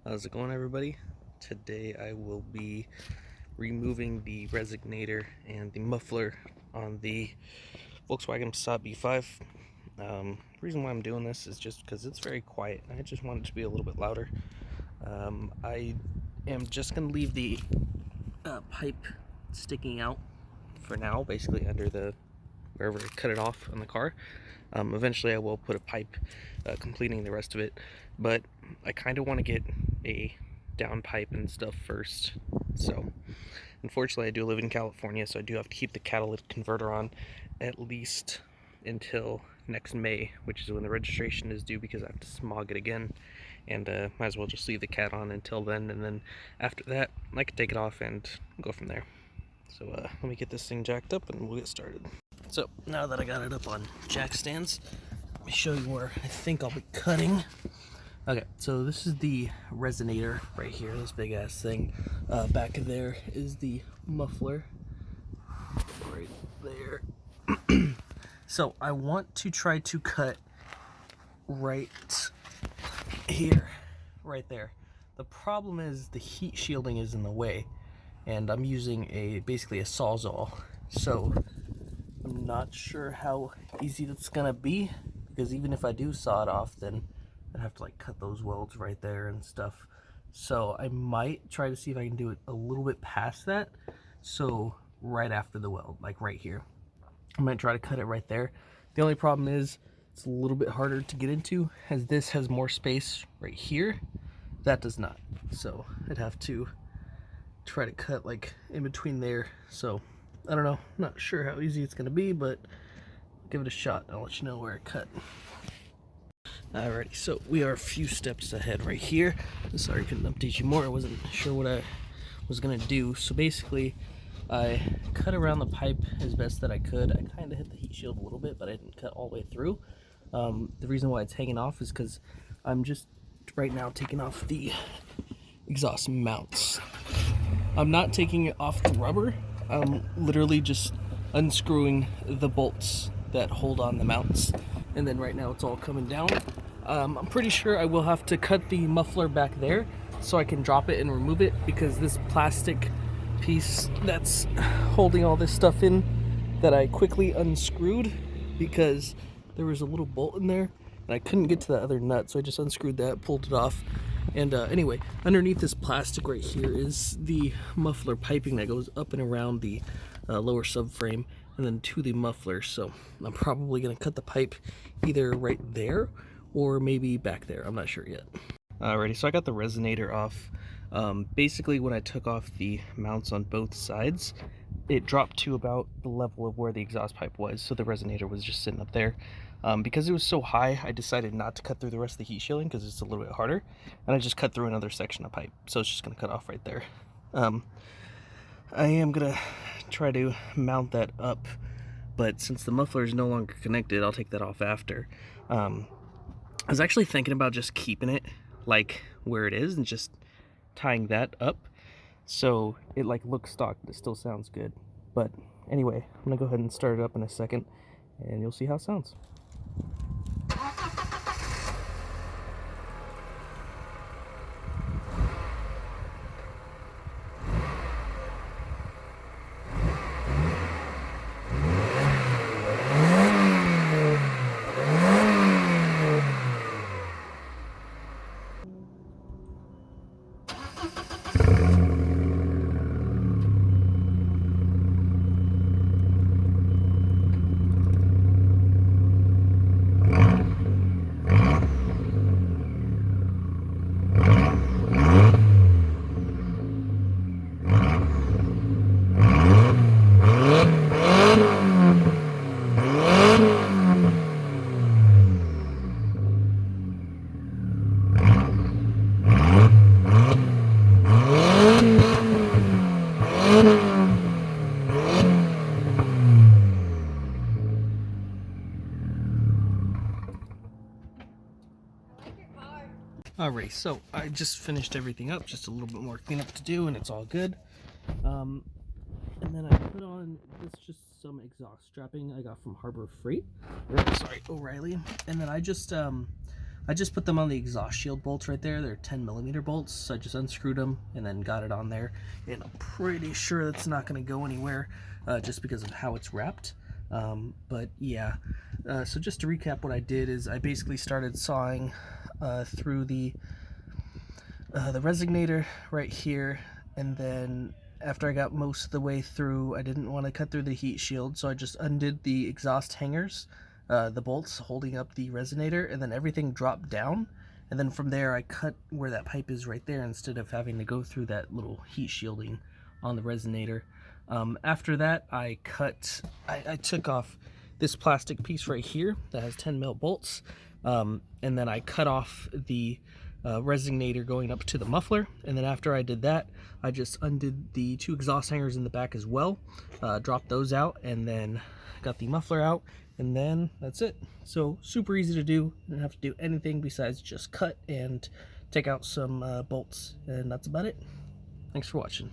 How's it going, everybody? Today I will be removing the Resonator and the muffler on the Volkswagen Passat B5. The reason why I'm doing this is just because it's very quiet. I just want it to be a little bit louder. I am just going to leave the pipe sticking out for now, basically under the wherever I cut it off on the car. Eventually I will put a pipe completing the rest of it, but I kind of want to get a down pipe and stuff first. So unfortunately I do live in California, so I do have to keep the catalytic converter on at least until next May, which is when the registration is due, because I have to smog it again, and might as well just leave the cat on until then, and then after that I can take it off and go from there. So let me get this thing jacked up and we'll get started. So now that I got it up on jack stands, let me show you where I think I'll be cutting. Okay, so this is the Resonator right here, this big ass thing. Back there is the muffler right there. So I want to try to cut right here, right there. The problem is the heat shielding is in the way, and I'm using basically a sawzall. So I'm not sure how easy that's gonna be, because even if I do saw it off, then I'd have to like cut those welds right there and stuff. So I might try to see if I can do it a little bit past that, so right after the weld, like right here. I might try to cut it right there. The only problem is it's a little bit harder to get into, as this has more space right here. That does not. So I'd have to try to cut like in between there. So I don't know, not sure how easy it's gonna be, but give it a shot. I'll let you know where I cut. Alrighty, so we are a few steps ahead right here. Sorry I couldn't update you more. I wasn't sure what I was gonna do. So basically, I cut around the pipe as best that I could. I kind of hit the heat shield a little bit, but I didn't cut all the way through. The reason why it's hanging off is because I'm just right now taking off the exhaust mounts. I'm not taking it off the rubber. I'm literally just unscrewing the bolts that hold on the mounts, and then right now it's all coming down. I'm pretty sure I will have to cut the muffler back there so I can drop it and remove it, because this plastic piece that's holding all this stuff in that I quickly unscrewed, because there was a little bolt in there and I couldn't get to that other nut, so I just unscrewed that, pulled it off. And anyway, underneath this plastic right here is the muffler piping that goes up and around the lower subframe and then to the muffler. So I'm probably going to cut the pipe either right there or maybe back there. I'm not sure yet. Alrighty, so I got the Resonator off. Basically, when I took off the mounts on both sides, it dropped to about the level of where the exhaust pipe was, so the Resonator was just sitting up there. Because it was so high, I decided not to cut through the rest of the heat shielding because it's a little bit harder, and I just cut through another section of pipe, so it's just going to cut off right there. I am going to try to mount that up, but since the muffler is no longer connected, I'll take that off after. I was actually thinking about just keeping it like where it is and just tying that up so it like looks stock but it still sounds good. But anyway, I'm gonna go ahead and start it up in a second and you'll see how it sounds. Alright, so I just finished everything up, just a little bit more cleanup to do and it's all good. And then I put on this, just some exhaust strapping I got from Harbor Freight, or sorry, O'Reilly. And then I just I just put them on the exhaust shield bolts right there. They're 10mm bolts, so I just unscrewed them and then got it on there. And I'm pretty sure that's not going to go anywhere just because of how it's wrapped. But yeah, so just to recap, what I did is I basically started sawing through the Resonator right here, and then after I got most of the way through, I didn't want to cut through the heat shield, so I just undid the exhaust hangers, the bolts holding up the Resonator, and then everything dropped down, and then from there I cut where that pipe is right there instead of having to go through that little heat shielding on the Resonator. After that, I took off this plastic piece right here that has 10mm bolts, and then I cut off the Resonator going up to the muffler, and then after I did that, I just undid the 2 exhaust hangers in the back as well, dropped those out, and then got the muffler out, and then that's it. So super easy to do. You don't have to do anything besides just cut and take out some bolts, and that's about it. Thanks for watching.